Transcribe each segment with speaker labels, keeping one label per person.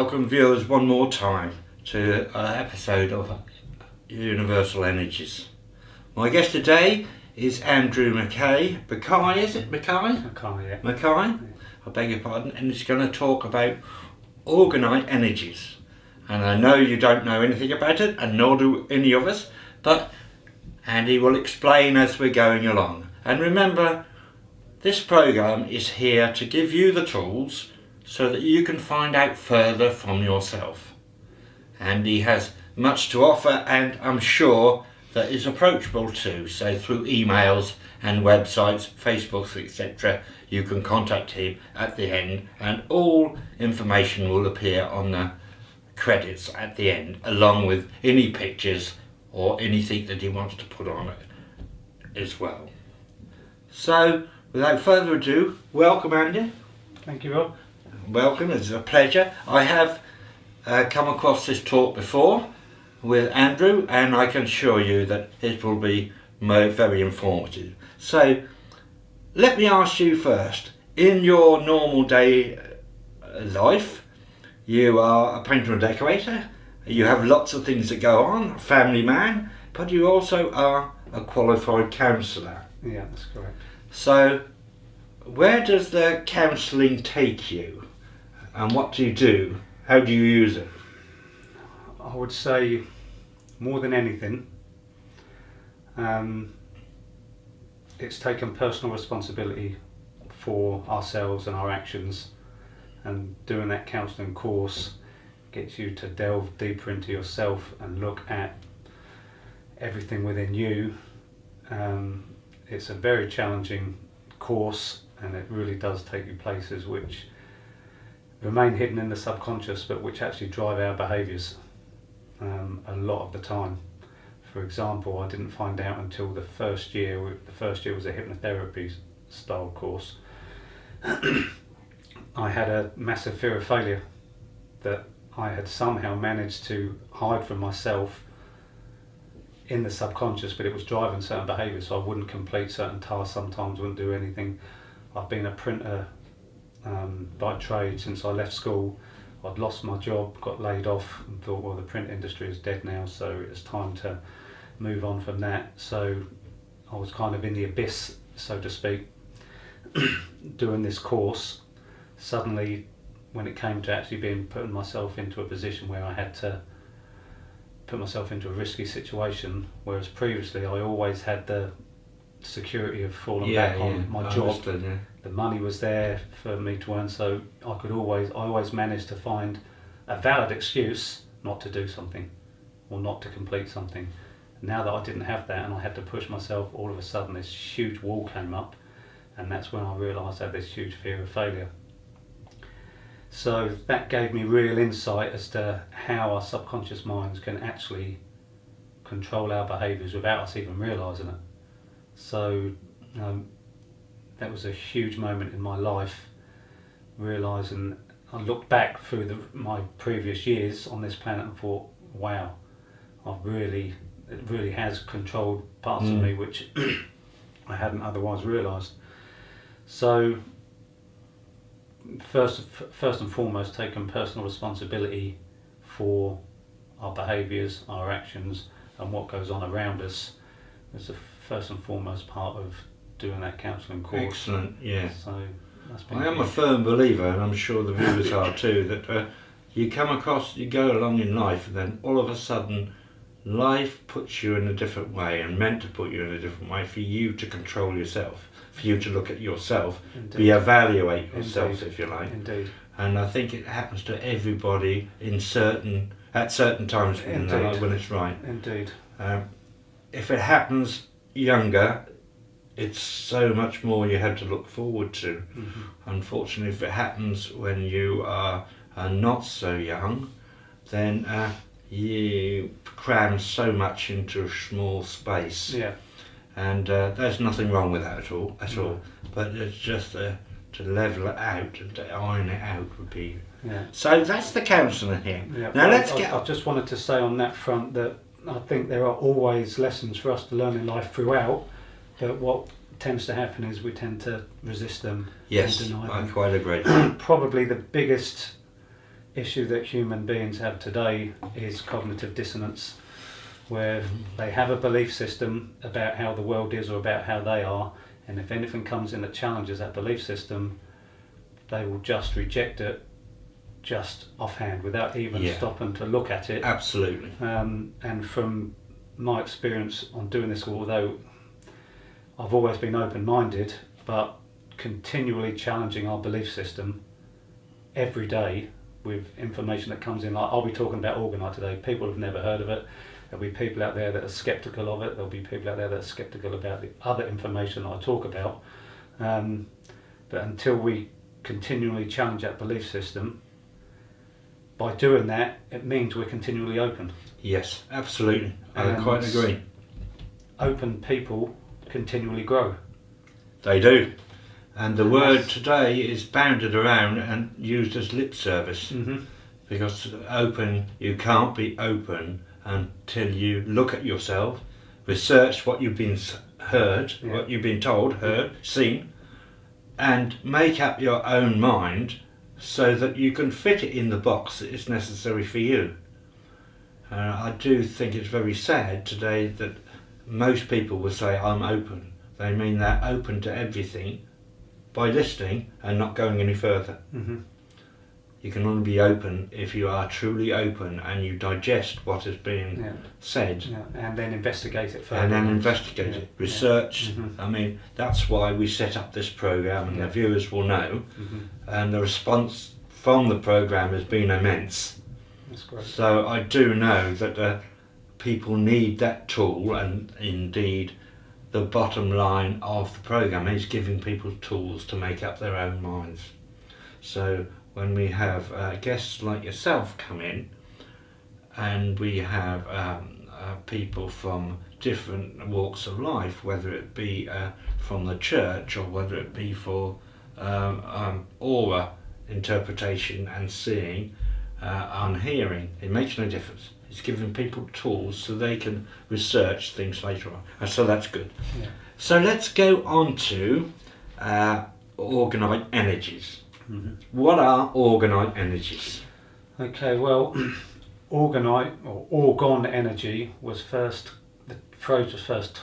Speaker 1: welcome viewers one more time to an episode of Universal Energies. My guest today is Andrew Mackay. Mackay, is it? Mackay?
Speaker 2: Mackay, yeah.
Speaker 1: Mackay? Yeah. I beg your pardon. And he's going to talk about Orgonite Energies. And I know you don't know anything about it, and nor do any of us, but Andy will explain as we're going along. And remember, this program is here to give you the tools so that you can find out further from yourself. Andy has much to offer, and I'm sure that is approachable too. So through emails and websites, Facebooks, etc., you can contact him at the end, and all information will appear on the credits at the end, along with any pictures or anything that he wants to put on it as well. So without further ado, welcome Andy.
Speaker 2: Thank you, Rob.
Speaker 1: Welcome, it's a pleasure. I have come across this talk before with Andrew, and I can assure you that it will be very informative. So let me ask you first, in your normal day life, you are a painter and decorator, you have lots of things that go on, a family man, but you also are a qualified counsellor.
Speaker 2: Yeah, that's correct.
Speaker 1: So where does the counselling take you? And what do you do? How do you use it?
Speaker 2: I would say, more than anything, it's taken personal responsibility for ourselves and our actions, and doing that counselling course gets you to delve deeper into yourself and look at everything within you. It's a very challenging course, and it really does take you places which remain hidden in the subconscious, but which actually drive our behaviours a lot of the time. For example, I didn't find out until the first year was a hypnotherapy style course. I had a massive fear of failure that I had somehow managed to hide from myself in the subconscious, but it was driving certain behaviours, so I wouldn't complete certain tasks, sometimes wouldn't do anything. I've been a printer by trade since I left school. I'd lost my job, got laid off, and thought, well, the print industry is dead now, so it's time to move on from that. So I was kind of in the abyss, so to speak, doing this course. Suddenly, when it came to actually putting myself into a position where I had to put myself into a risky situation, whereas previously I always had the security of falling back on my job. The money was there for me to earn, so I always managed to find a valid excuse not to do something or not to complete something. Now that I didn't have that and I had to push myself, all of a sudden this huge wall came up, and that's when I realised I had this huge fear of failure. So that gave me real insight as to how our subconscious minds can actually control our behaviours without us even realising it. So that was a huge moment in my life, realising, I looked back through my previous years on this planet and thought, wow, it really has controlled parts of me which I hadn't otherwise realised. So first and foremost, taking personal responsibility for our behaviours, our actions, and what goes on around us is the first and foremost part of doing that counselling course.
Speaker 1: Excellent, yeah.
Speaker 2: So that's been
Speaker 1: I am a firm believer, and I'm sure the viewers are too, that you go along in life, and then all of a sudden life puts you in a different way, and meant to put you in a different way for you to control yourself, for you to look at yourself, evaluate yourself, if you like.
Speaker 2: Indeed.
Speaker 1: And I think it happens to everybody at certain times in their life when it's right.
Speaker 2: Indeed.
Speaker 1: If it happens younger, it's so much more you have to look forward to.
Speaker 2: Mm-hmm.
Speaker 1: Unfortunately, if it happens when you are not so young, then you cram so much into a small space.
Speaker 2: Yeah.
Speaker 1: And there's nothing wrong with that at all. But it's just to level it out and to iron it out would be.
Speaker 2: Yeah.
Speaker 1: So that's the counselling here.
Speaker 2: Yeah.
Speaker 1: Now
Speaker 2: I just wanted to say on that front that I think there are always lessons for us to learn in life throughout, but what tends to happen is we tend to resist them
Speaker 1: Yes,
Speaker 2: and deny
Speaker 1: I
Speaker 2: them.
Speaker 1: quite agree.
Speaker 2: Probably the biggest issue that human beings have today is cognitive dissonance, where they have a belief system about how the world is or about how they are, and if anything comes in that challenges that belief system, they will just reject it just offhand without even stopping to look at it.
Speaker 1: Absolutely.
Speaker 2: And from my experience on doing this, although I've always been open-minded, but continually challenging our belief system every day with information that comes in, like I'll be talking about Orgonite today. People have never heard of it. There'll be people out there that are sceptical of it. There'll be people out there that are sceptical about the other information that I talk about. But until we continually challenge that belief system, by doing that, it means we're continually open.
Speaker 1: Yes, absolutely. I quite agree.
Speaker 2: Open people continually grow.
Speaker 1: They do. And the word today is bounded around and used as lip service.
Speaker 2: Mm-hmm.
Speaker 1: Because open, you can't be open until you look at yourself, research what you've been heard, what you've been told, heard, seen, and make up your own mind so that you can fit it in the box that is necessary for you. I do think it's very sad today that most people will say, I'm open. They mean they're open to everything by listening and not going any further.
Speaker 2: Mm-hmm.
Speaker 1: You can only be open if you are truly open and you digest what has been said.
Speaker 2: Yeah. And then investigate it further.
Speaker 1: And then investigate it, research.
Speaker 2: Mm-hmm.
Speaker 1: I mean, that's why we set up this programme, and the viewers will know.
Speaker 2: Mm-hmm.
Speaker 1: And the response from the programme has been immense.
Speaker 2: That's great.
Speaker 1: So I do know that people need that tool, and indeed the bottom line of the programme is giving people tools to make up their own minds. So when we have guests like yourself come in, and we have people from different walks of life, whether it be from the church or whether it be for aura interpretation and seeing and hearing, it makes no difference. It's giving people tools so they can research things later on, and so that's good.
Speaker 2: Yeah.
Speaker 1: So let's go on to Orgonite energies.
Speaker 2: Mm-hmm.
Speaker 1: What are Orgonite energies?
Speaker 2: Okay, well, Orgonite or Orgon energy was the phrase was first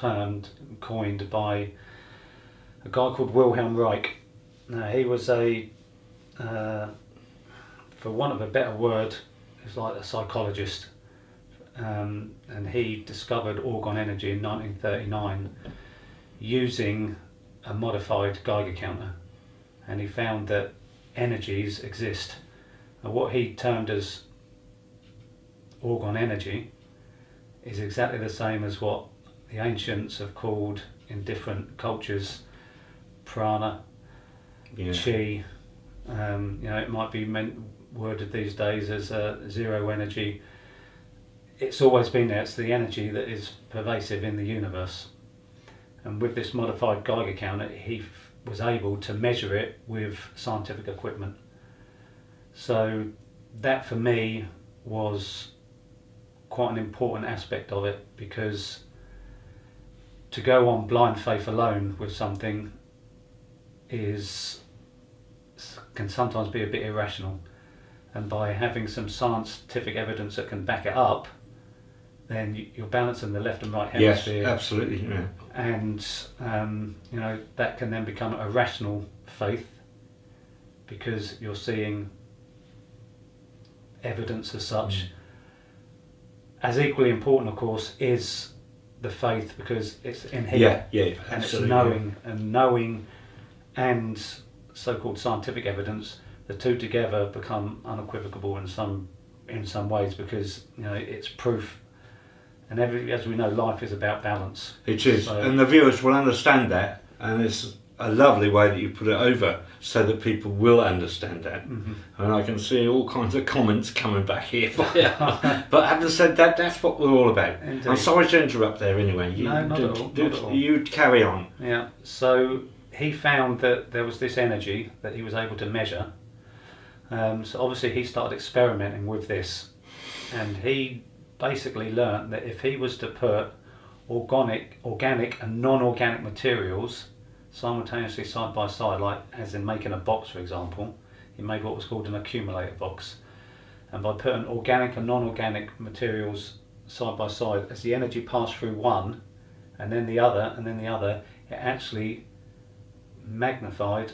Speaker 2: coined by a guy called Wilhelm Reich. Now, he was for want of a better word, he's like a psychologist, and he discovered Orgon energy in 1939 using a modified Geiger counter, and he found that energies exist. And what he termed as Orgon energy is exactly the same as what the ancients have called in different cultures prana, chi. It might be worded these days as zero energy. It's always been there. It's the energy that is pervasive in the universe. And with this modified Geiger counter, he was able to measure it with scientific equipment. So that for me was quite an important aspect of it, because to go on blind faith alone with something can sometimes be a bit irrational, and by having some scientific evidence that can back it up, then you're balancing the left and right hemisphere.
Speaker 1: Yes, absolutely. Yeah.
Speaker 2: And that can then become a rational faith, because you're seeing evidence as such. As equally important, of course, is the faith, because it's in here.
Speaker 1: Yeah,
Speaker 2: and
Speaker 1: absolutely.
Speaker 2: It's knowing and so-called scientific evidence. The two together become unequivocal in some ways, because it's proof. And as we know, life is about balance.
Speaker 1: It is, and the viewers will understand that, and it's a lovely way that you put it over so that people will understand that. Mm-hmm. And I can see all kinds of comments coming back here. But having said that, that's what we're all about.
Speaker 2: Indeed.
Speaker 1: I'm sorry to interrupt there anyway.
Speaker 2: Not at all.
Speaker 1: You carry on.
Speaker 2: Yeah, so he found that there was this energy that he was able to measure. So obviously he started experimenting with this, and he basically learnt that if he was to put organic and non-organic materials simultaneously side by side, like as in making a box, for example, he made what was called an accumulator box. And by putting organic and non-organic materials side by side, as the energy passed through one and then the other and then the other, it actually magnified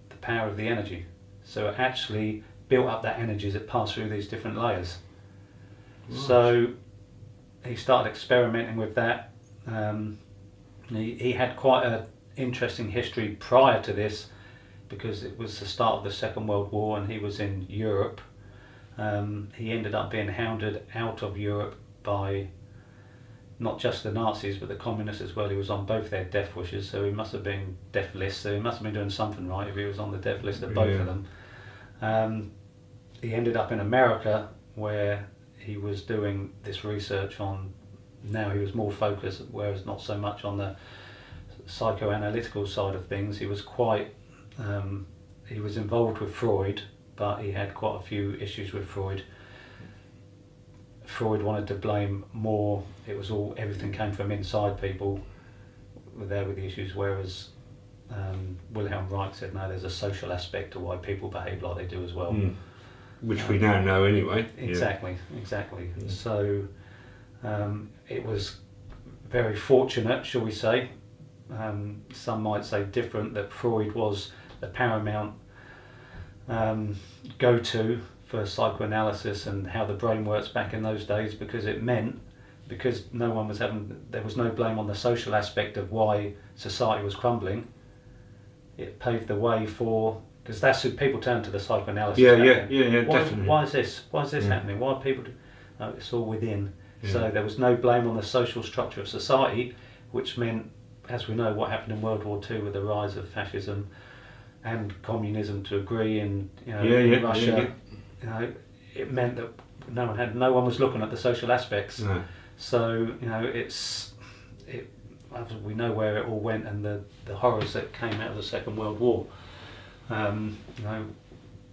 Speaker 2: the power of the energy. So it actually built up that energy as it passed through these different layers. Right. So he started experimenting with that. He had quite an interesting history prior to this, because it was the start of the Second World War and he was in Europe. He ended up being hounded out of Europe by not just the Nazis but the communists as well. He was on both their death wishes, so he must have been death list, so he must have been doing something right if he was on the death list of both of them. He ended up in America, where he was doing this research on, now he was more focused, whereas not so much on the psychoanalytical side of things. He was quite, he was involved with Freud, but he had quite a few issues with Freud. Freud wanted to blame more, it was all, everything came from inside people, were there with the issues, whereas Wilhelm Reich said no, there's a social aspect to why people behave like they do as well.
Speaker 1: Which we now know anyway.
Speaker 2: Exactly. Yeah. So it was very fortunate, shall we say, some might say different, that Freud was the paramount go-to for psychoanalysis and how the brain works back in those days, because it meant, because no one was there was no blame on the social aspect of why society was crumbling, it paved the way for, because that's who people turn to, the psychoanalysis.
Speaker 1: Yeah, definitely.
Speaker 2: Why is this happening? Why are people no, it's all within. So there was no blame on the social structure of society, which meant, as we know, what happened in World War II with the rise of fascism and communism to agree in, in Russia. It meant that no one was looking at the social aspects. No. So we know where it all went, and the horrors that came out of the Second World War.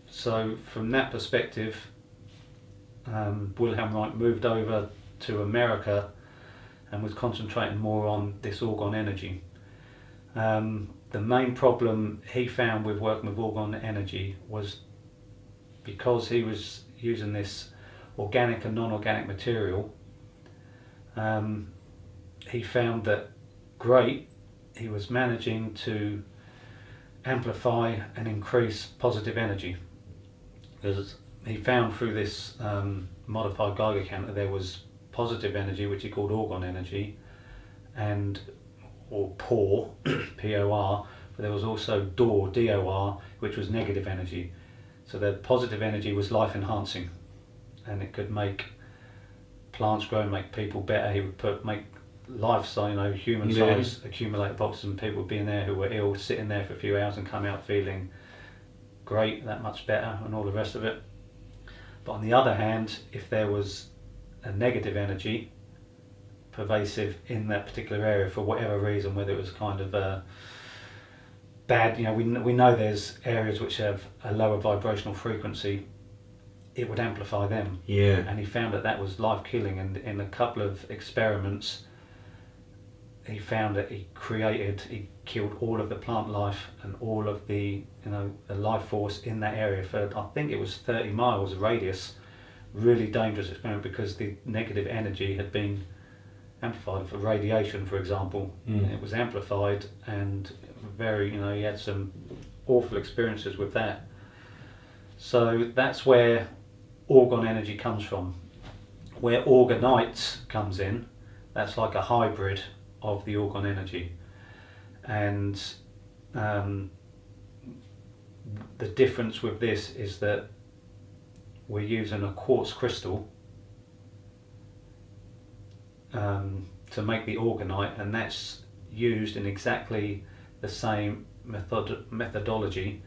Speaker 2: So from that perspective, Wilhelm Reich moved over to America and was concentrating more on this orgone energy. The main problem he found with working with orgone energy was, because he was using this organic and non-organic material, he found that he was managing to amplify and increase positive energy. Because he found through this modified Geiger counter there was positive energy, which he called orgone energy, or POR, P-O-R, but there was also DOR, D-O-R, which was negative energy. So the positive energy was life enhancing, and it could make plants grow, make people better. He would make life size, human size accumulate boxes, and people would be in there who were ill, sitting there for a few hours and come out feeling great, that much better, and all the rest of it. But on the other hand, if there was a negative energy pervasive in that particular area for whatever reason, whether it was kind of a bad, we know there's areas which have a lower vibrational frequency, it would amplify them. Yeah. And he found that was life killing, and in a couple of experiments he found that he killed all of the plant life and all of the the life force in that area for, I think it was 30 miles radius. Really dangerous experiment, because the negative energy had been amplified. For radiation, for example, it was amplified, and very, he had some awful experiences with that. So that's where orgone energy comes from. Where orgonite comes in, that's like a hybrid of the orgone energy, and the difference with this is that we're using a quartz crystal to make the orgonite, and that's used in exactly the same methodology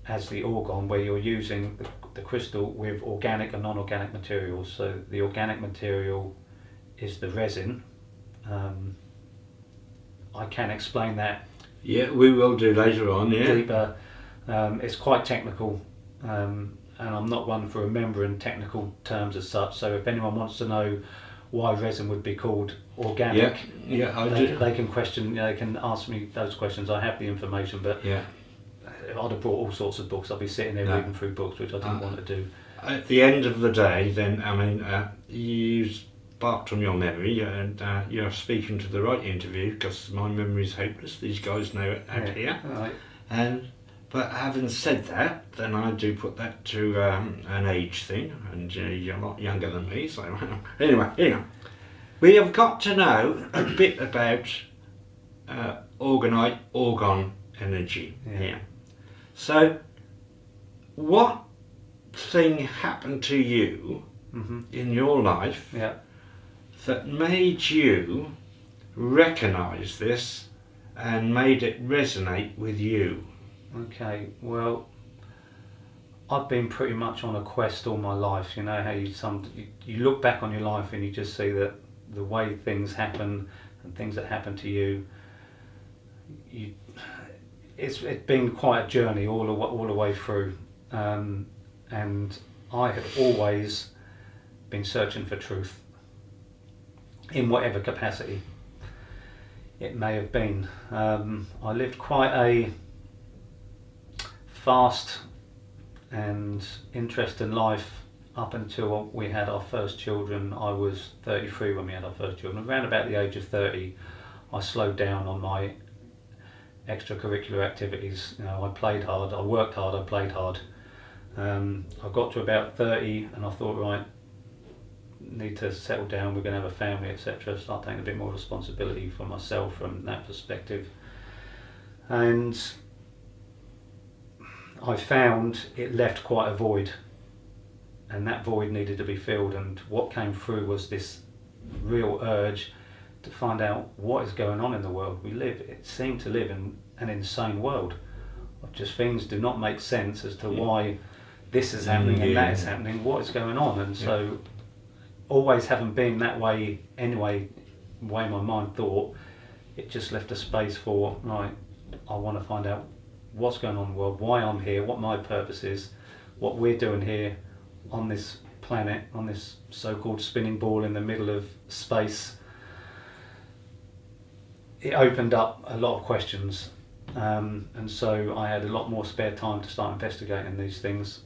Speaker 2: as the orgone, where you're using the crystal with organic and non-organic materials. So the organic material is the resin. I can explain that.
Speaker 1: Yeah, we will do later on. Yeah.
Speaker 2: Deeper. It's quite technical, and I'm not one for remembering technical terms as such. So if anyone wants to know why resin would be called organic, they can question. They can ask me those questions. I have the information, but if I'd have brought all sorts of books, I'd be sitting there reading through books, which I didn't want to do.
Speaker 1: at the end of the day, then, I mean, you sparked on your memory, and you're speaking to the right interview, because my memory is hopeless. These guys know it out here.
Speaker 2: Right.
Speaker 1: But having said that, then I do put that to an age thing, and you're a lot younger than me, so anyway, we have got to know a bit about orgon energy here. So, what thing happened to you in your life that made you recognise this and made it resonate with you?
Speaker 2: Okay, well, I've been pretty much on a quest all my life. You know how you look back on your life and you just see that the way things happen and things that happen to you, it's been quite a journey all the way through, and I had always been searching for truth in whatever capacity it may have been. I lived quite a fast and interesting life up until we had our first children. I was 33 when we had our first children. Around about the age of 30, I slowed down on my extracurricular activities. You know, I played hard, I worked hard, I played hard. I got to about 30 and I thought, right, need to settle down, we're going to have a family, etc. Start taking a bit more responsibility for myself from that perspective. And I found it left quite a void, and that void needed to be filled, and what came through was this real urge to find out what is going on in the world. It seemed to live in an insane world of just things do not make sense as to why this is happening and that is happening, what is going on. And so, always having been that way anyway, the way my mind thought, it just left a space for, right, I want to find out what's going on in the world, why I'm here, what my purpose is, what we're doing here on this planet, on this so-called spinning ball in the middle of space. It opened up a lot of questions, and so I had a lot more spare time to start investigating these things.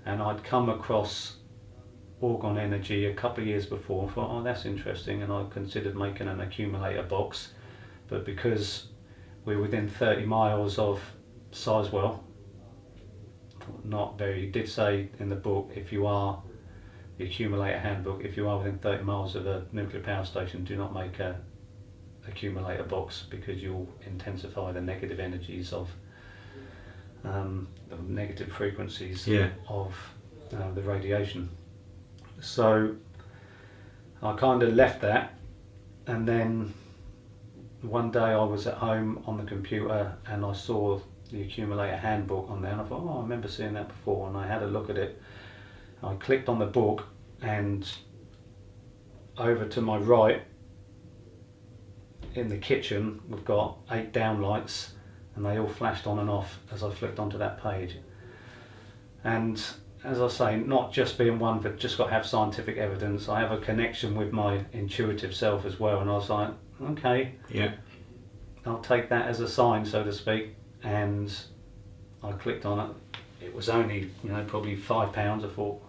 Speaker 2: And I'd come across orgon energy a couple of years before and thought, oh, that's interesting, and I considered making an accumulator box, but because we're within 30 miles of Sizewell, not very, it did say in the book, if you are, the accumulator handbook, if you are within 30 miles of a nuclear power station, do not make a accumulator box, because you'll intensify the negative energies of the negative frequencies of the radiation. So I kind of left that, and then one day I was at home on the computer and I saw the accumulator handbook on there, and I thought, oh, I remember seeing that before, and I had a look at it. I clicked on the book, and over to my right in the kitchen we've got 8 downlights, and they all flashed on and off as I flicked onto that page. And as I say, not just being one but just got to have scientific evidence, I have a connection with my intuitive self as well, and I was like, okay, I'll take that as a sign, so to speak. And I clicked on it. It was only, probably £5. I thought,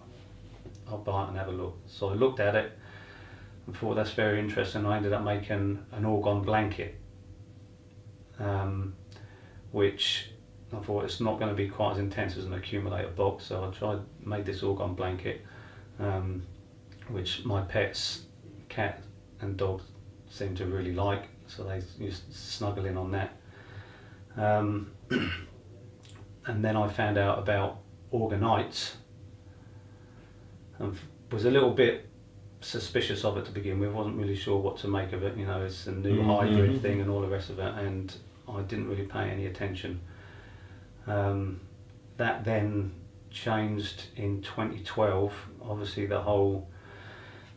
Speaker 2: I'll buy it and have a look. So I looked at it and thought, that's very interesting. I ended up making an orgon blanket, which I thought it's not going to be quite as intense as an accumulator box. So I made this orgon blanket, which my pets, cat and dog, seem to really like. So they used to snuggle in on that. And then I found out about orgonites and was a little bit suspicious of it to begin with. Wasn't really sure what to make of it. It's a new hybrid thing and all the rest of it, and I didn't really pay any attention. That then changed in 2012. Obviously the whole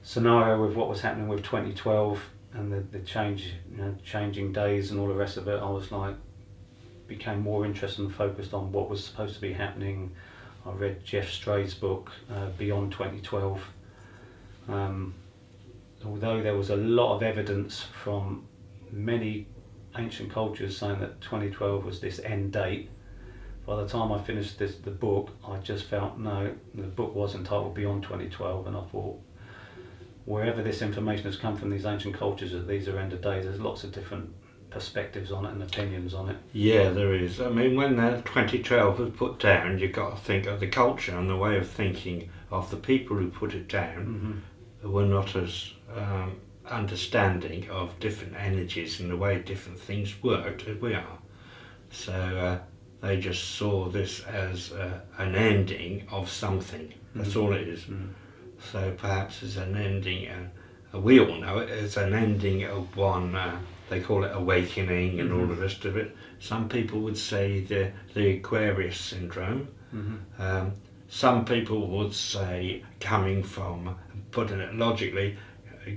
Speaker 2: scenario with what was happening with 2012 and the change, changing days and all the rest of it, I was like, became more interested and focused on what was supposed to be happening. I read Jeff Stray's book, Beyond 2012. Although there was a lot of evidence from many ancient cultures saying that 2012 was this end date, By the time I finished the book, I just felt, no, the book was entitled Beyond 2012, and I thought, wherever this information has come from, these ancient cultures at these end of days, there's lots of different perspectives on it and opinions on it.
Speaker 1: Yeah, there is. I mean, when 2012 was put down, you've got to think of the culture and the way of thinking of the people who put it down. Were not as understanding of different energies and the way different things worked as we are. So they just saw this as an ending of something. That's all it is. So perhaps as an ending, we all know it as an ending of one, they call it awakening and all the rest of it. Some people would say the Aquarius syndrome. Some people would say coming from, putting it logically,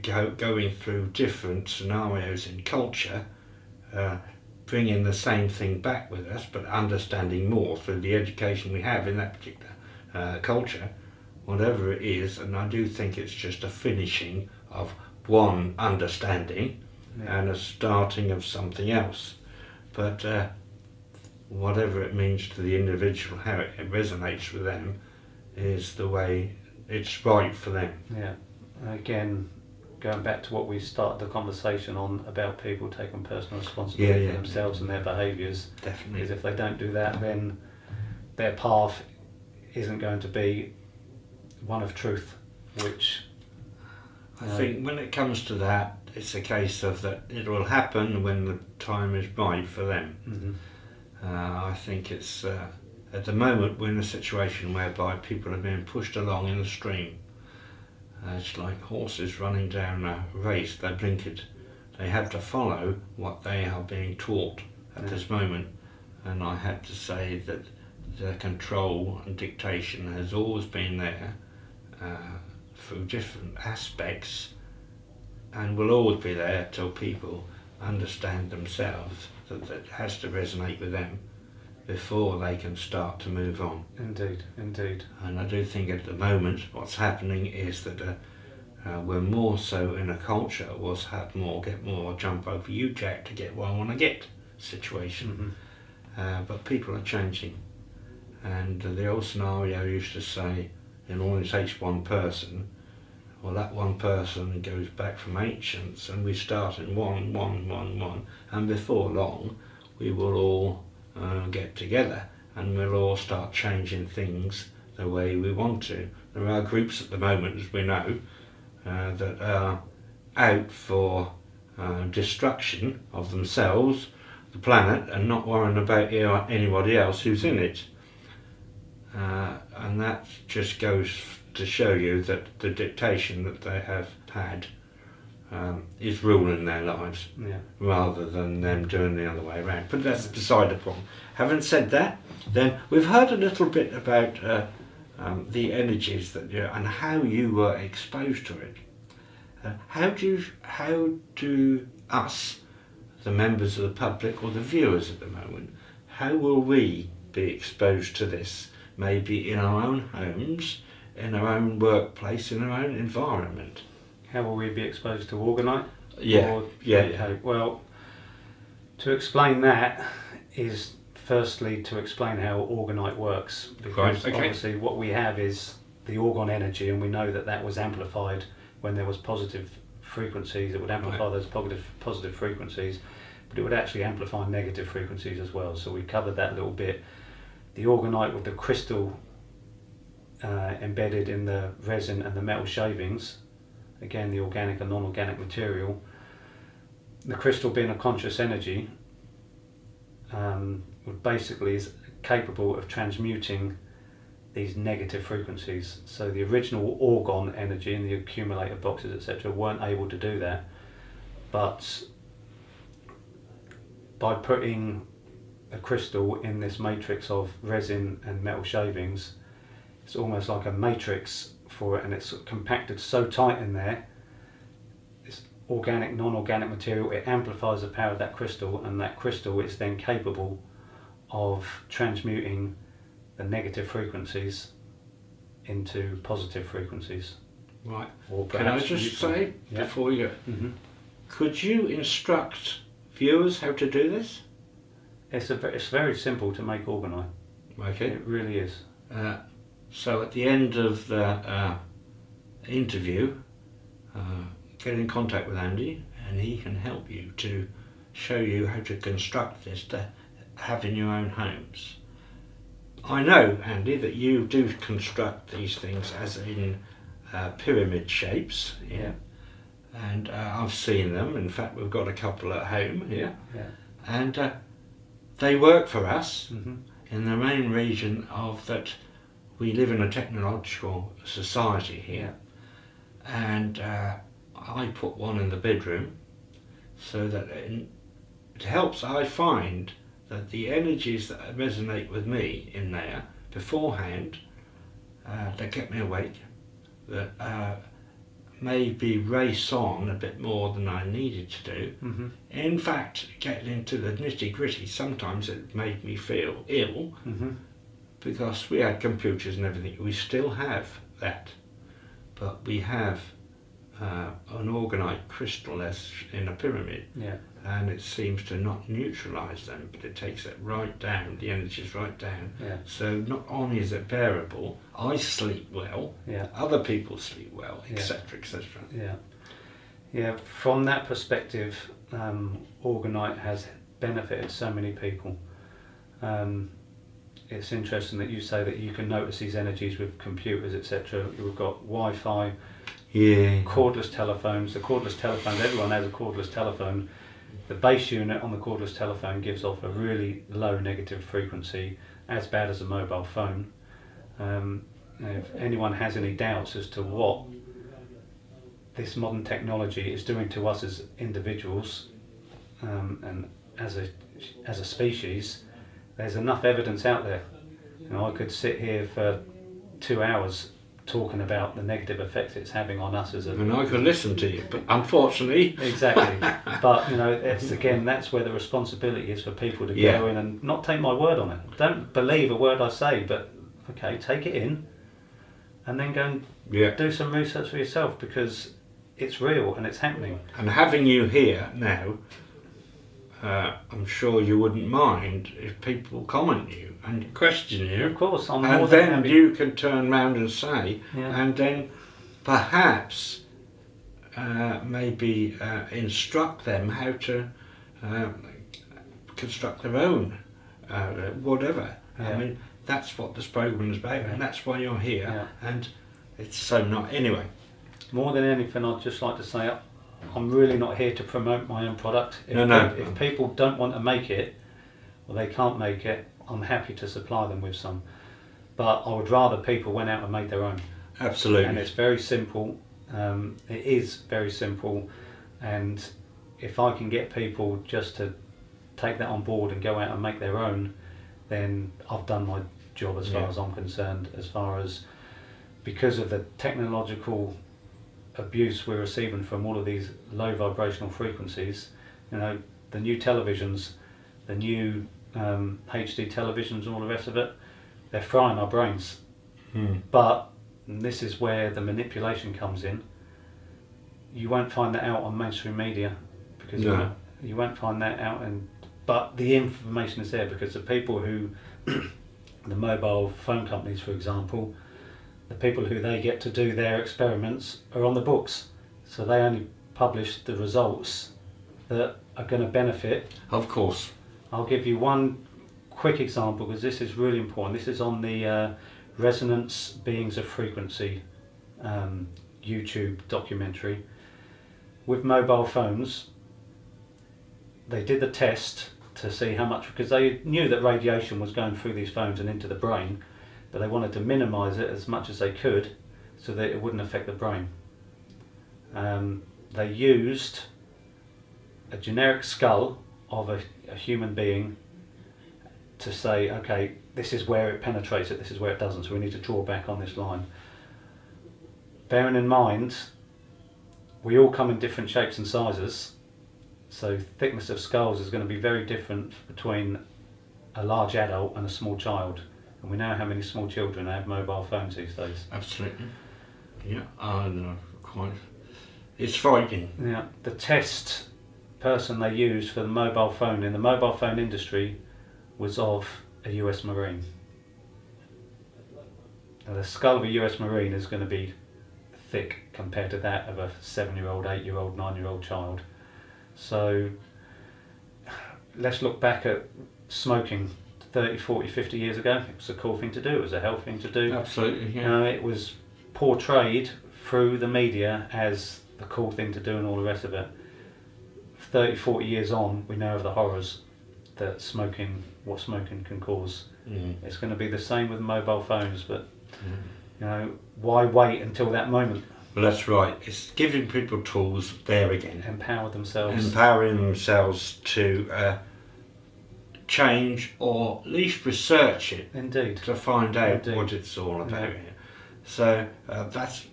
Speaker 1: going through different scenarios in culture, bringing the same thing back with us, but understanding more through the education we have in that particular culture, whatever it is. And I do think it's just a finishing of one understanding and a starting of something else. But whatever it means to the individual, how it resonates with them, is the way it's right for them.
Speaker 2: Yeah. Again, going back to what we started the conversation on about people taking personal responsibility for themselves and their behaviours.
Speaker 1: Definitely.
Speaker 2: Because if they don't do that, then their path isn't going to be one of truth, which
Speaker 1: I think when it comes to that, it's a case of that it will happen when the time is right for them. I think it's at the moment we're in a situation whereby people are being pushed along in a stream. It's like horses running down a race. They're blinkered. They have to follow what they are being taught at this moment. And I have to say that the control and dictation has always been there through different aspects, and will always be there till people understand themselves that it has to resonate with them before they can start to move on.
Speaker 2: Indeed.
Speaker 1: And I do think at the moment what's happening is that we're more so in a culture was have more, get more, jump over you Jack to get what I want to get situation. But people are changing, and the old scenario used to say it only takes one person. Well, that one person goes back from ancients, and we start in one, and before long we will all get together and we'll all start changing things the way we want to. There are groups at the moment, as we know, that are out for destruction of themselves, the planet, and not worrying about anybody else who's in it. And that just goes to show you that the dictation that they have had is ruling their lives, rather than them doing the other way around. But that's beside the point. Having said that, then we've heard a little bit about the energies that and how you were exposed to it. How do us, the members of the public or the viewers at the moment, how will we be exposed to this? Maybe in our own homes, in our own workplace, in our own environment.
Speaker 2: How will we be exposed to Orgonite?
Speaker 1: Yeah.
Speaker 2: Well, to explain that is firstly to explain how Orgonite works, because obviously what we have is the orgon energy, and we know that that was amplified when there was positive frequencies. It would amplify those positive frequencies, but it would actually amplify negative frequencies as well. So we covered that a little bit. The Orgonite with the crystal embedded in the resin and the metal shavings, again the organic and non-organic material, the crystal being a conscious energy, basically is capable of transmuting these negative frequencies. So the original orgon energy in the accumulator boxes, etc., weren't able to do that, but by putting a crystal in this matrix of resin and metal shavings, it's almost like a matrix for it, and it's compacted so tight in there, this organic, non-organic material, it amplifies the power of that crystal, and that crystal is then capable of transmuting the negative frequencies into positive frequencies.
Speaker 1: Right.
Speaker 2: Or
Speaker 1: can I just say, before you go, could you instruct viewers how to do this?
Speaker 2: It's very simple to make Orgonite.
Speaker 1: Okay.
Speaker 2: It really is.
Speaker 1: So at the end of the interview, get in contact with Andy, and he can help you to show you how to construct this to have in your own homes. I know, Andy, that you do construct these things as in pyramid shapes.
Speaker 2: Yeah.
Speaker 1: And I've seen them. In fact, we've got a couple at home here.
Speaker 2: Yeah.
Speaker 1: And they work for us
Speaker 2: Mm-hmm.
Speaker 1: in the main reason of that we live in a technological society here. And I put one in the bedroom so that it helps. I find that the energies that resonate with me in there beforehand, that get me awake, that maybe race on a bit more than I needed to do.
Speaker 2: Mm-hmm.
Speaker 1: In fact, getting into the nitty gritty, sometimes it made me feel ill,
Speaker 2: Mm-hmm.
Speaker 1: because we had computers and everything. We still have that, but we have an orgonite crystal as in a pyramid,
Speaker 2: Yeah.
Speaker 1: and it seems to not neutralise them, but it takes it right down, the energy's right down.
Speaker 2: Yeah.
Speaker 1: So not only is it bearable, I sleep well,
Speaker 2: Yeah.
Speaker 1: other people sleep well,
Speaker 2: Yeah.
Speaker 1: etc., etc.
Speaker 2: Yeah. Yeah. From that perspective, orgonite has benefited so many people. It's interesting that you say that you can notice these energies with computers, etc. We've got Wi-Fi,
Speaker 1: Yeah.
Speaker 2: cordless telephones. The cordless telephones, everyone has a cordless telephone. The base unit on the cordless telephone gives off a really low negative frequency, as bad as a mobile phone. If anyone has any doubts as to what this modern technology is doing to us as individuals and as a species, there's enough evidence out there. I could sit here for 2 hours talking about the negative effects it's having on us as a...
Speaker 1: And I could listen to you, but unfortunately...
Speaker 2: Exactly. But, it's again, that's where the responsibility is for people to
Speaker 1: Yeah.
Speaker 2: go in and not take my word on it. Don't believe a word I say, but, okay, take it in and then go and
Speaker 1: Yeah.
Speaker 2: do some research for yourself, because it's real and it's happening.
Speaker 1: And having you here now, I'm sure you wouldn't mind if people comment you and question you.
Speaker 2: Of course, I'm more
Speaker 1: And
Speaker 2: than
Speaker 1: then
Speaker 2: happy.
Speaker 1: you can turn round and say,
Speaker 2: Yeah.
Speaker 1: and then perhaps maybe instruct them how to construct their own whatever. I
Speaker 2: Yeah.
Speaker 1: mean, that's what this program is about,
Speaker 2: Yeah.
Speaker 1: and that's why you're here.
Speaker 2: Yeah.
Speaker 1: And it's so not anyway.
Speaker 2: More than anything, I'd just like to say I'm really not here to promote my own product. If people don't want to make it, or they can't make it, I'm happy to supply them with some. But I would rather people went out and made their own.
Speaker 1: Absolutely.
Speaker 2: And it's very simple. It is very simple. And if I can get people just to take that on board and go out and make their own, then I've done my job as far
Speaker 1: Yeah.
Speaker 2: as I'm concerned. As far as, because of the technological abuse we're receiving from all of these low vibrational frequencies, the new televisions, the new HD televisions and all the rest of it, they're frying our brains. But, and this is where the manipulation comes in, you won't find that out on mainstream media, because
Speaker 1: No.
Speaker 2: you won't find that out, but the information is there, because the people who, the mobile phone companies for example, the people who they get to do their experiments are on the books, so they only publish the results that are going to benefit.
Speaker 1: Of course.
Speaker 2: I'll give you one quick example, because this is really important. This is on the Resonance Beings of Frequency YouTube documentary. With mobile phones, they did the test to see how much, because they knew that radiation was going through these phones and into the brain, but they wanted to minimise it as much as they could so that it wouldn't affect the brain. They used a generic skull of a human being to say, okay, this is where it penetrates it, this is where it doesn't, so we need to draw back on this line. Bearing in mind, we all come in different shapes and sizes, so thickness of skulls is going to be very different between a large adult and a small child. And we know how many small children have mobile phones these days.
Speaker 1: Absolutely. Yeah, I know, quite. It's frightening.
Speaker 2: Yeah, the test person they used for the mobile phone in the mobile phone industry was of a US Marine. Now, the skull of a US Marine is going to be thick compared to that of a 7-year-old, 8-year-old, 9-year-old child. So let's look back at smoking 30, 40, 50 years ago. It was a cool thing to do, it was a healthy thing to do.
Speaker 1: Absolutely, yeah.
Speaker 2: You know, it was portrayed through the media as the cool thing to do and all the rest of it. 30, 40 years on, we know of the horrors that what smoking can cause. It's going to be the same with mobile phones, but you know, why wait until that moment?
Speaker 1: Well, that's right. It's giving people tools there again.
Speaker 2: Empowering themselves
Speaker 1: to change or at least research it.
Speaker 2: Indeed.
Speaker 1: To find out
Speaker 2: Indeed.
Speaker 1: what it's all about.
Speaker 2: Yeah.
Speaker 1: So that's,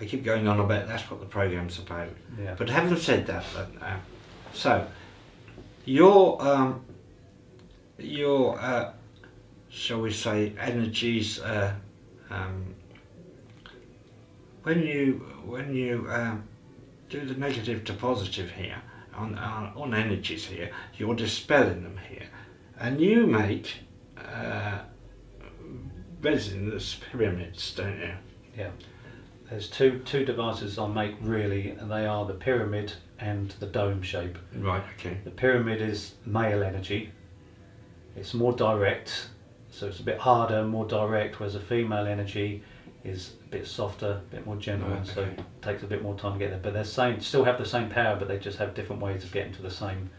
Speaker 1: I keep going on about that's what the programme's about.
Speaker 2: Yeah.
Speaker 1: But having said that, so your shall we say energies, when you do the negative to positive here on energies here, you're dispelling them here, and you make resinous pyramids, don't you?
Speaker 2: Yeah. There's two devices I make really, and they are the pyramid and the dome shape.
Speaker 1: Right, okay.
Speaker 2: The pyramid is male energy. It's more direct, so it's a bit harder, more direct, whereas a female energy is a bit softer, a bit more gentle,
Speaker 1: Right,
Speaker 2: so
Speaker 1: okay.
Speaker 2: it takes a bit more time to get there. But they're still have the same power, but they just have different ways of getting to the same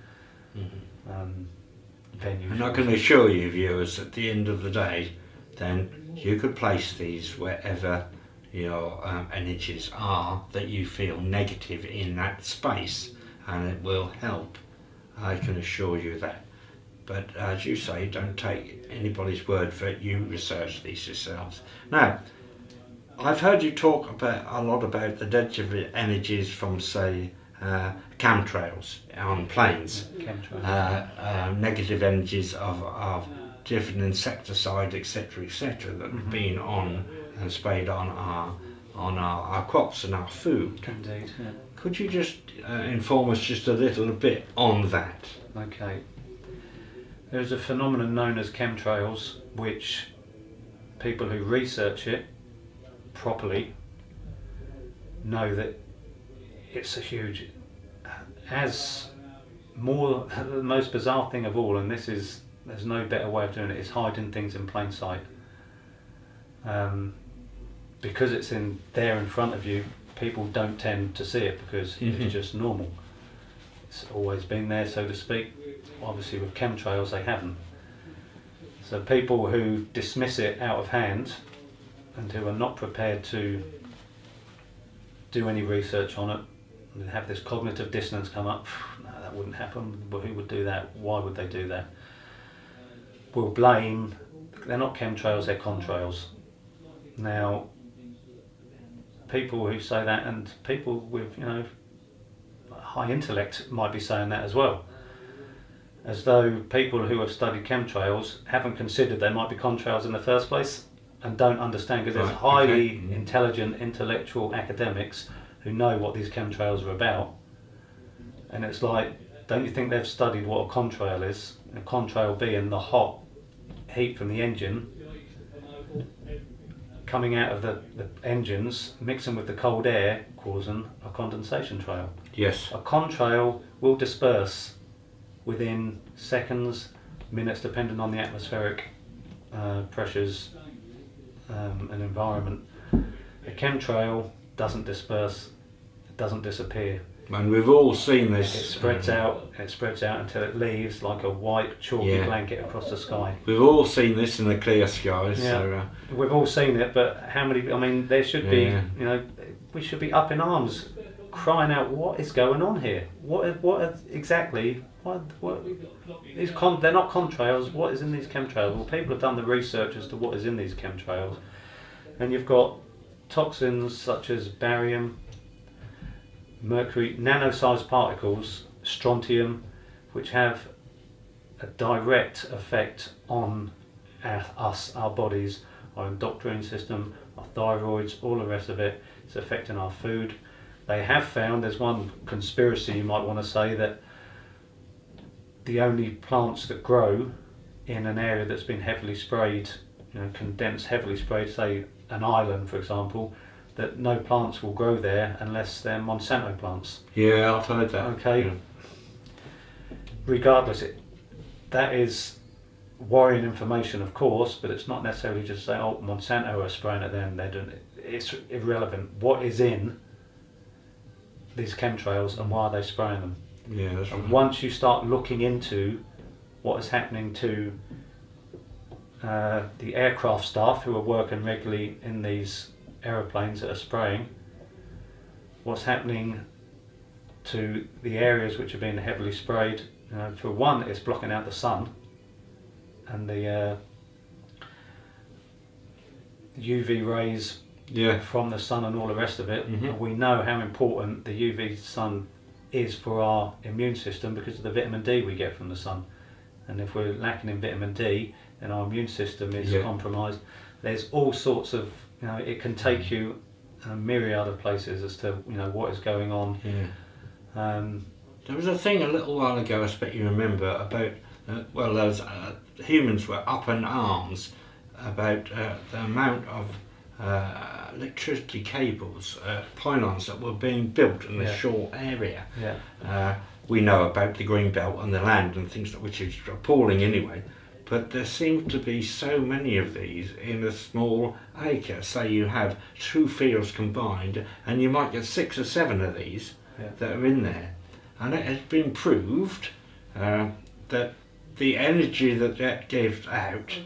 Speaker 2: venue.
Speaker 1: And I can assure you, viewers, at the end of the day, then you could place these wherever your energies are that you feel negative in that space, and it will help. I can assure you that. But as you say, don't take anybody's word for it. You research these yourselves. Now, I've heard you talk a lot about the negative energies from, say, chemtrails on planes.
Speaker 2: Chemtrails.
Speaker 1: Negative energies of different insecticide, etc., that have been on and sprayed on our crops and our food.
Speaker 2: Indeed. Yeah.
Speaker 1: Could you just inform us just a little bit on that?
Speaker 2: Okay. There's a phenomenon known as chemtrails, which people who research it properly know that it's a huge, the most bizarre thing of all, and there's no better way of doing it, is hiding things in plain sight. Because it's there in front of you, people don't tend to see it because it's just normal. It's always been there, so to speak. Obviously with chemtrails they haven't. So people who dismiss it out of hand and who are not prepared to do any research on it, and have this cognitive dissonance come up, no, that wouldn't happen, well, who would do that, why would they do that, will blame, they're not chemtrails, they're contrails. Now, people who say that, and people with, high intellect might be saying that as well, as though people who have studied chemtrails haven't considered there might be contrails in the first place and don't understand, because there's highly intelligent, intellectual academics who know what these chemtrails are about, and it's like, don't you think they've studied what a contrail is? A contrail being the hot heat from the engine coming out of the engines, mixing with the cold air, causing a condensation trail.
Speaker 1: Yes.
Speaker 2: A contrail will disperse within seconds, minutes, depending on the atmospheric pressures and environment. A chemtrail doesn't disperse, it doesn't disappear.
Speaker 1: And we've all seen this.
Speaker 2: It spreads out until it leaves like a white chalky blanket across the sky.
Speaker 1: We've all seen this in the clear skies.
Speaker 2: Yeah.
Speaker 1: So,
Speaker 2: we've all seen it, but how many? I mean, there should be. We should be up in arms, crying out, "What is going on here? What exactly? What these they're not contrails. What is in these chemtrails?" Well, people have done the research as to what is in these chemtrails, and you've got toxins such as barium, mercury, nano-sized particles, strontium, which have a direct effect on our bodies, our endocrine system, our thyroids, all the rest of it. It's affecting our food. They have found, there's one conspiracy you might want to say, that the only plants that grow in an area that's been heavily sprayed condensed, heavily sprayed, say an island, for example, that no plants will grow there unless they're Monsanto plants.
Speaker 1: Yeah, I've heard that.
Speaker 2: Okay.
Speaker 1: Yeah.
Speaker 2: Regardless, that is worrying information, of course, but it's not necessarily just saying, oh, Monsanto are spraying at them, they're doing it. It's irrelevant. What is in these chemtrails and why are they spraying them?
Speaker 1: Yeah, that's
Speaker 2: And
Speaker 1: right.
Speaker 2: once you start looking into what is happening to the aircraft staff who are working regularly in these aeroplanes that are spraying, what's happening to the areas which are being heavily sprayed, for one, it's blocking out the sun and the UV rays
Speaker 1: Yeah.
Speaker 2: from the sun and all the rest of it.
Speaker 1: Mhm.
Speaker 2: And we know how important the UV sun is for our immune system because of the vitamin D we get from the sun. And if we're lacking in vitamin D, then our immune system is
Speaker 1: Yeah.
Speaker 2: compromised. There's all sorts of, it can take you a myriad of places as to, what is going on.
Speaker 1: Yeah. There was a thing a little while ago, I expect you remember, about, those humans were up in arms about the amount of electricity cables, pylons that were being built in a
Speaker 2: Yeah.
Speaker 1: short area.
Speaker 2: Yeah.
Speaker 1: We know about the green belt and the land and things which is appalling anyway, but there seem to be so many of these in a small acre. Say you have 2 fields combined and you might get 6 or 7 of these that are in there, and it has been proved that the energy that gives out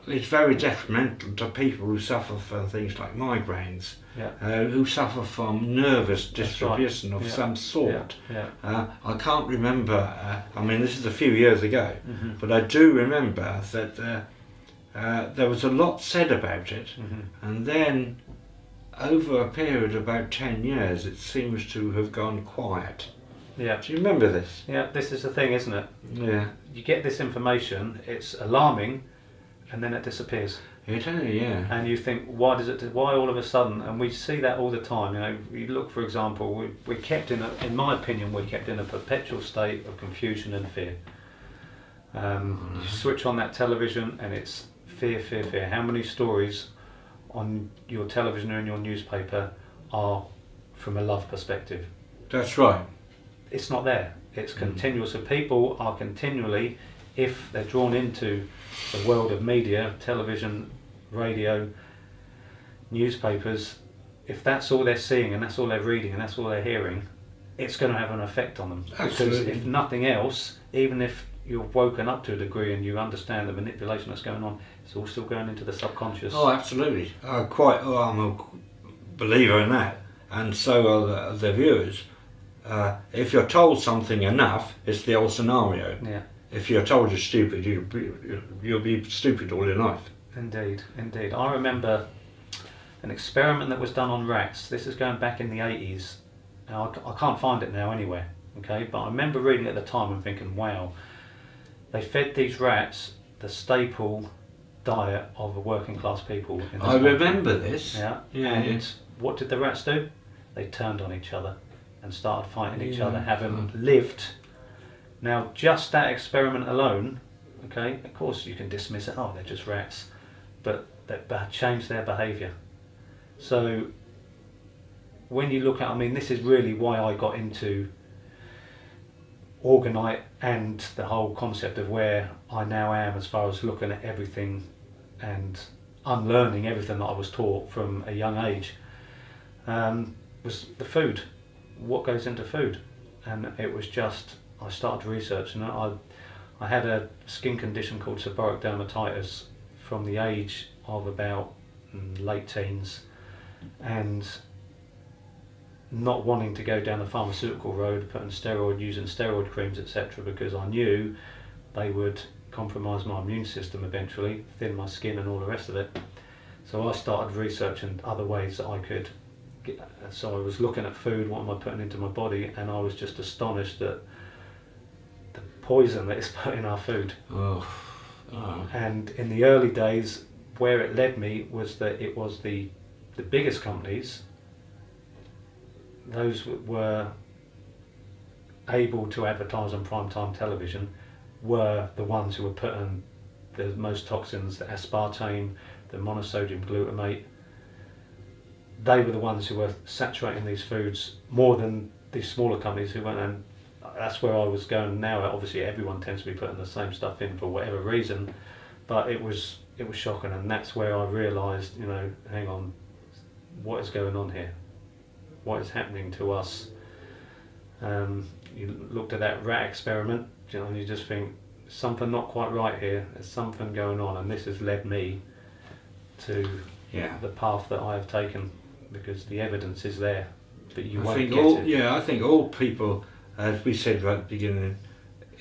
Speaker 1: is very detrimental to people who suffer from things like migraines, who suffer from nervous distribution of some sort. I can't remember, this is a few years ago, but I do remember that there was a lot said about it, and then over a period of about 10 years it seems to have gone quiet.
Speaker 2: Yeah.
Speaker 1: Do you remember this?
Speaker 2: Yeah, this is the thing, isn't it?
Speaker 1: Yeah.
Speaker 2: You get this information, it's alarming, and then it disappears.
Speaker 1: Yeah.
Speaker 2: And you think, why all of a sudden? And we see that all the time. You look, for example, we're kept in my opinion, we're kept in a perpetual state of confusion and fear. You switch on that television and it's fear, fear, fear. How many stories on your television or in your newspaper are from a love perspective?
Speaker 1: That's right.
Speaker 2: It's not there. It's continuous. So people are continually, if they're drawn into the world of media, television, radio, newspapers, if that's all they're seeing and that's all they're reading and that's all they're hearing, it's going to have an effect on them.
Speaker 1: Absolutely.
Speaker 2: Because if nothing else, even if you've woken up to a degree and you understand the manipulation that's going on, it's all still going into the subconscious.
Speaker 1: Oh, absolutely. I'm a believer in that, and so are the viewers. If you're told something enough, it's the old scenario.
Speaker 2: Yeah.
Speaker 1: If you're told you're stupid, you'll be stupid all your life.
Speaker 2: Indeed. I remember an experiment that was done on rats. This is going back in the 80s. Now, I can't find it now anywhere, okay? But I remember reading it at the time and thinking, wow, they fed these rats the staple diet of the working class people in this country.
Speaker 1: Remember this.
Speaker 2: Yeah. And what did the rats do? They turned on each other and started fighting each other, having lived. Now, just that experiment alone, okay, of course you can dismiss it, oh, they're just rats, but that changed their behaviour. So, when you look at, this is really why I got into Orgonite and the whole concept of where I now am as far as looking at everything and unlearning everything that I was taught from a young age, was the food. What goes into food? And it was just, I started to research, and I had a skin condition called seborrheic dermatitis from the age of about late teens, and not wanting to go down the pharmaceutical road, using steroid creams, etc., because I knew they would compromise my immune system eventually, thin my skin and all the rest of it. So I started researching other ways that I could. So I was looking at food, what am I putting into my body, and I was just astonished that the poison that is put in our food. And in the early days, where it led me was that it was the biggest companies, those were able to advertise on primetime television, were the ones who were putting the most toxins, the aspartame, the monosodium glutamate. They were the ones who were saturating these foods more than these smaller companies who went, and that's where I was going now. Obviously everyone tends to be putting the same stuff in for whatever reason, but it was shocking, and that's where I realised, hang on, what is going on here? What is happening to us? You looked at that rat experiment, and you just think, something not quite right here, there's something going on, and this has led me to the path that I have taken, because the evidence is there that you won't get it.
Speaker 1: Yeah, I think all people, as we said right at the beginning,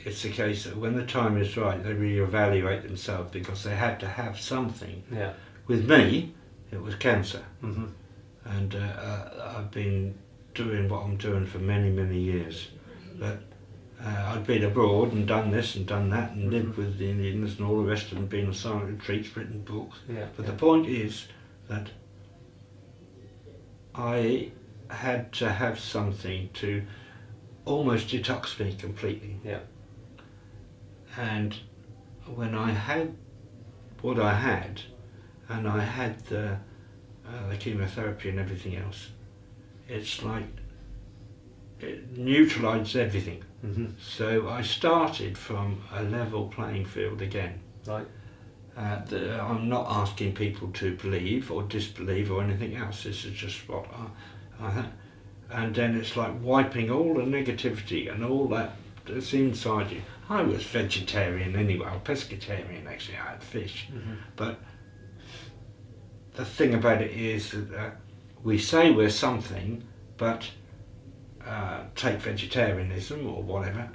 Speaker 1: it's the case that when the time is right, they reevaluate themselves because they had to have something.
Speaker 2: Yeah.
Speaker 1: With me, it was cancer.
Speaker 2: Mm-hmm.
Speaker 1: And I've been doing what I'm doing for many, many years. But I'd been abroad and done this and done that and lived with the Indians and all the rest of them, been on silent retreats, written books.
Speaker 2: Yeah.
Speaker 1: But the point is that I had to have something to almost detox me completely.
Speaker 2: Yeah.
Speaker 1: And when I had what I had, and I had the chemotherapy and everything else, it's like it neutralised everything.
Speaker 2: Mm-hmm.
Speaker 1: So I started from a level playing field again.
Speaker 2: Right.
Speaker 1: I'm not asking people to believe or disbelieve or anything else. This is just what I and then it's like wiping all the negativity and all that's inside you. I was vegetarian anyway, or pescatarian actually, I had fish.
Speaker 2: Mm-hmm.
Speaker 1: But the thing about it is that we say we're something, but take vegetarianism or whatever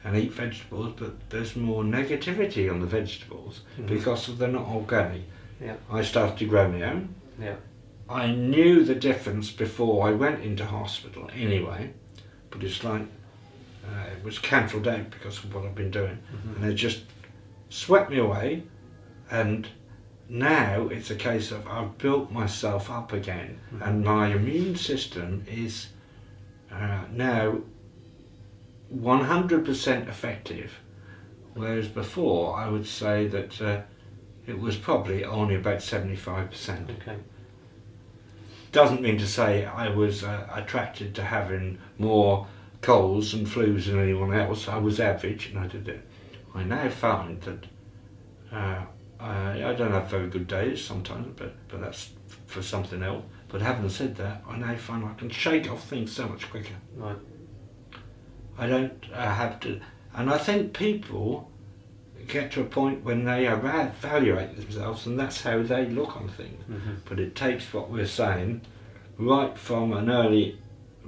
Speaker 1: and eat vegetables, but there's more negativity on the vegetables because they're not organic.
Speaker 2: Yeah.
Speaker 1: I started to grow my own.
Speaker 2: Yeah.
Speaker 1: I knew the difference before I went into hospital anyway, but it's like it was cancelled out because of what I've been doing.
Speaker 2: Mm-hmm.
Speaker 1: And it just swept me away, and now it's a case of I've built myself up again, and my immune system is now 100% effective, whereas before I would say that it was probably only about 75%.
Speaker 2: Okay.
Speaker 1: Doesn't mean to say I was attracted to having more colds and flus than anyone else. I was average and I did it. I now find that I don't have very good days sometimes, but that's for something else. But having said that, I now find I can shake off things so much quicker.
Speaker 2: Right.
Speaker 1: I don't have to, and I think people get to a point when they evaluate themselves, and that's how they look on things.
Speaker 2: Mm-hmm.
Speaker 1: But it takes what we're saying right from an early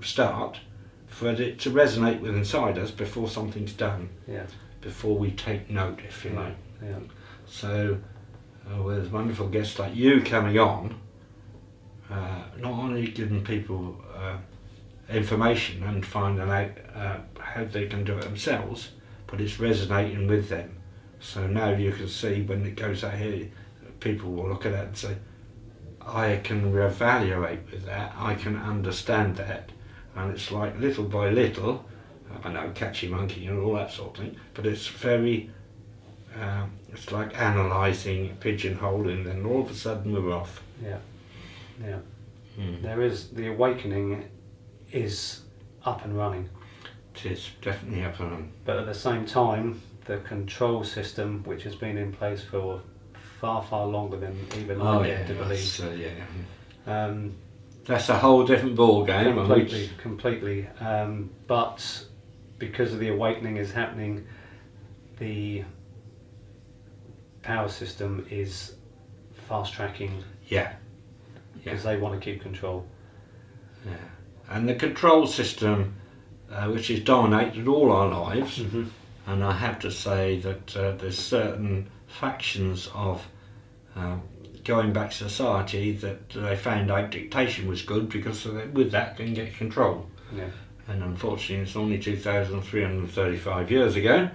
Speaker 1: start for it to resonate with inside us before something's done.
Speaker 2: Yeah.
Speaker 1: Before we take note, if you like.
Speaker 2: Yeah.
Speaker 1: So with wonderful guests like you coming on, not only giving people information and finding out how they can do it themselves, but it's resonating with them. So now you can see when it goes out here, people will look at that and say, I can reevaluate with that, I can understand that, and it's like little by little, I know catchy monkey and all that sort of thing, but it's very, it's like analysing, pigeonholing, and all of a sudden we're off.
Speaker 2: Yeah. Yeah. There is, the awakening is up and running.
Speaker 1: It is definitely up and running.
Speaker 2: But at the same time, the control system, which has been in place for far, far longer than even I get to believe. That's
Speaker 1: a whole different ball game.
Speaker 2: Completely. But because of the awakening is happening, the power system is fast tracking.
Speaker 1: Yeah.
Speaker 2: Because they want to keep control.
Speaker 1: Yeah. And the control system, which has dominated all our lives, and I have to say that there's certain factions of going back society that they found out dictation was good because with that they can get control.
Speaker 2: Yeah.
Speaker 1: And unfortunately it's only 2,335 years ago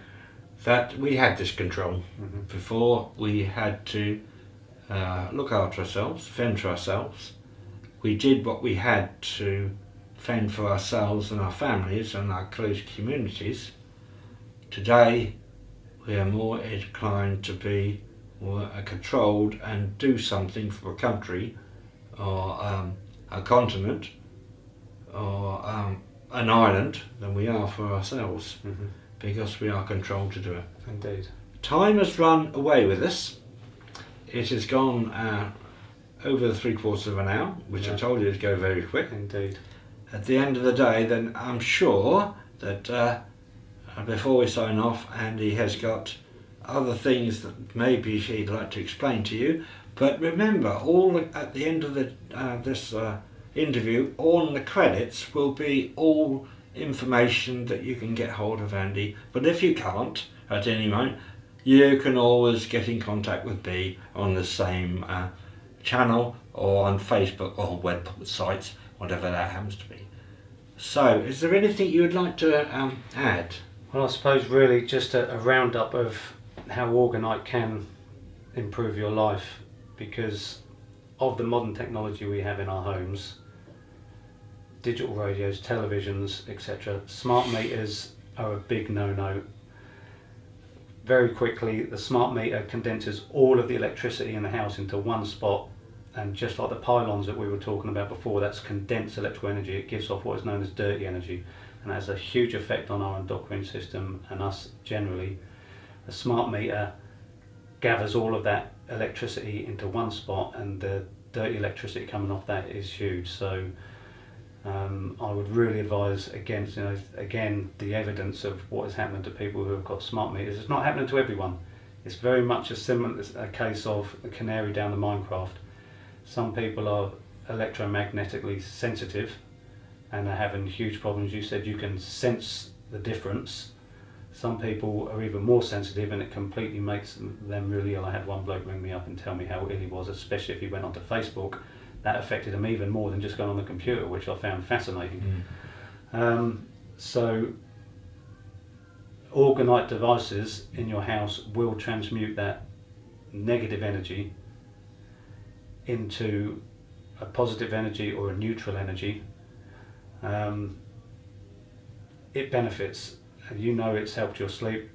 Speaker 1: that we had this control. Before we had to look after ourselves, fend for ourselves. We did what we had to fend for ourselves and our families and our close communities. Today we are more inclined to be more controlled and do something for a country or a continent or an island than we are for ourselves, because we are controlled to do it.
Speaker 2: Indeed.
Speaker 1: Time has run away with us. It has gone over the 3/4 of an hour, which I told you would go very quick.
Speaker 2: Indeed.
Speaker 1: At the end of the day, then I'm sure that before we sign off, Andy has got other things that maybe he'd like to explain to you. But remember, at the end of this interview, on the credits will be all information that you can get hold of Andy. But if you can't at any moment, you can always get in contact with me on the same channel or on Facebook or websites, whatever that happens to be. So, is there anything you would like to add?
Speaker 2: Well, I suppose really just a roundup of how Orgonite can improve your life, because of the modern technology we have in our homes, digital radios, televisions, etc. Smart meters are a big no-no. Very quickly, the smart meter condenses all of the electricity in the house into one spot, and just like the pylons that we were talking about before, that's condensed electrical energy. It gives off what is known as dirty energy, and has a huge effect on our endocrine system and us generally. A smart meter gathers all of that electricity into one spot, and the dirty electricity coming off that is huge. So I would really advise against, again, the evidence of what is happening to people who have got smart meters. It's not happening to everyone. It's very much a case of a canary down the Minecraft. Some people are electromagnetically sensitive and are having huge problems. You said you can sense the difference. Some people are even more sensitive, and it completely makes them really ill. I had one bloke ring me up and tell me how ill he was, especially if he went onto Facebook. That affected him even more than just going on the computer, which I found fascinating. So Orgonite devices in your house will transmute that negative energy into a positive energy or a neutral energy. It benefits. It's helped your sleep.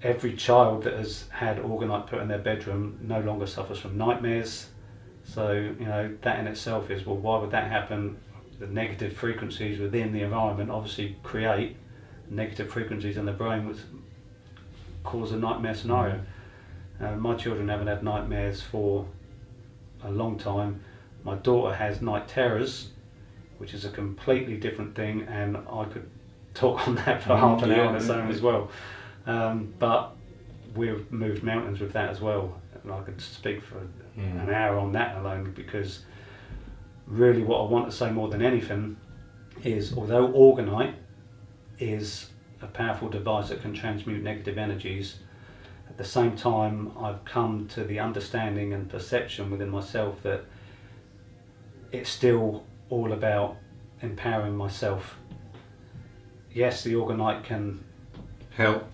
Speaker 2: Every child that has had Orgonite put in their bedroom no longer suffers from nightmares. So, that in itself is, well, why would that happen? The negative frequencies within the environment obviously create negative frequencies in the brain, which cause a nightmare scenario. My children haven't had nightmares for a long time. My daughter has night terrors, which is a completely different thing, and I could talk on that for half an hour on its own as well. But we've moved mountains with that as well, and I could speak for an hour on that alone, because really what I want to say more than anything is, although Orgonite is a powerful device that can transmute negative energies, at the same time I've come to the understanding and perception within myself that it's still all about empowering myself. Yes, the Orgonite can help,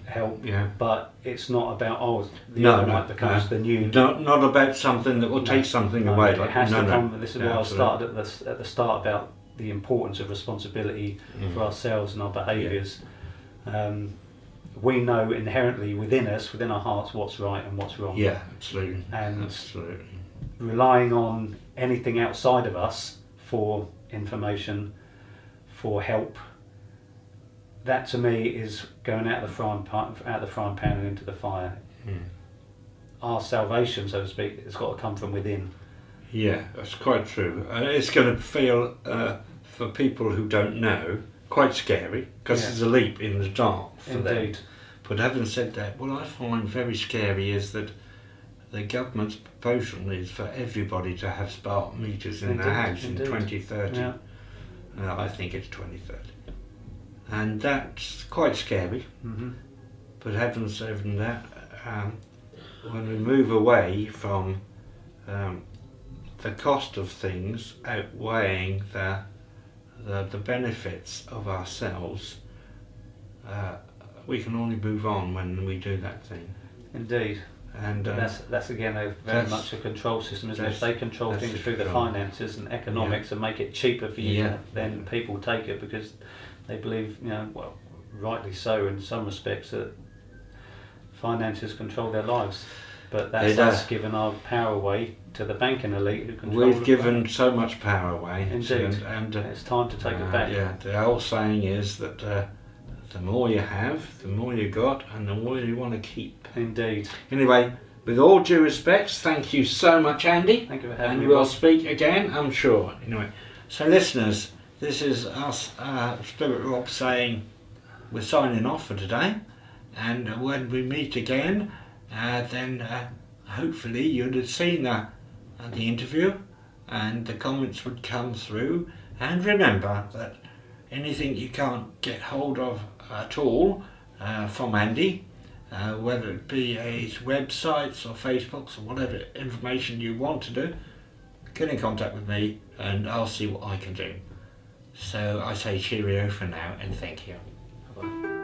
Speaker 1: yeah,
Speaker 2: but it's not about Orgonite becomes the new.
Speaker 1: Not about something that will take something away.
Speaker 2: It has to come. This is why I started at the start about the importance of responsibility for ourselves and our behaviours. We know inherently within us, within our hearts, what's right and what's wrong.
Speaker 1: Yeah, absolutely.
Speaker 2: And
Speaker 1: absolutely.
Speaker 2: Relying on anything outside of us for information, for help, that to me is going out of the frying pan and into the fire. Our salvation, so to speak, has got to come from within.
Speaker 1: Yeah, that's quite true. It's going to feel, for people who don't know, quite scary, because it's a leap in the dark for them. But having said that, what I find very scary is that the government's proposal is for everybody to have smart meters in their house in 2030.
Speaker 2: Yeah.
Speaker 1: I think it's 2030. And that's quite scary. But having said that, when we move away from the cost of things outweighing the benefits of ourselves, we can only move on when we do that thing.
Speaker 2: Indeed. And that's again very much a control system, isn't it? If they control things through the finances and economics and make it cheaper for you, then people take it because they believe, rightly so in some respects, that finances control their lives. But
Speaker 1: They
Speaker 2: that's
Speaker 1: do.
Speaker 2: us giving our power away to the banking elite who control
Speaker 1: We've
Speaker 2: the
Speaker 1: given so much power away.
Speaker 2: Indeed.
Speaker 1: And
Speaker 2: It's time to take it back.
Speaker 1: yeah, the old saying is that the more you have, the more you got, and the more you want to keep.
Speaker 2: Indeed.
Speaker 1: Anyway, with all due respects, thank you so much, Andy.
Speaker 2: Thank you for having
Speaker 1: And
Speaker 2: me.
Speaker 1: we'll
Speaker 2: Rob.
Speaker 1: speak again, I'm sure. Anyway, so listeners, this is us, Spirit Rob, saying we're signing off for today. And when we meet again, then hopefully you'd have seen the interview and the comments would come through. And remember that anything you can't get hold of at all from Andy, whether it be his websites or Facebooks or whatever information you want to do, get in contact with me and I'll see what I can do. So I say cheerio for now and thank you.
Speaker 2: Bye-bye.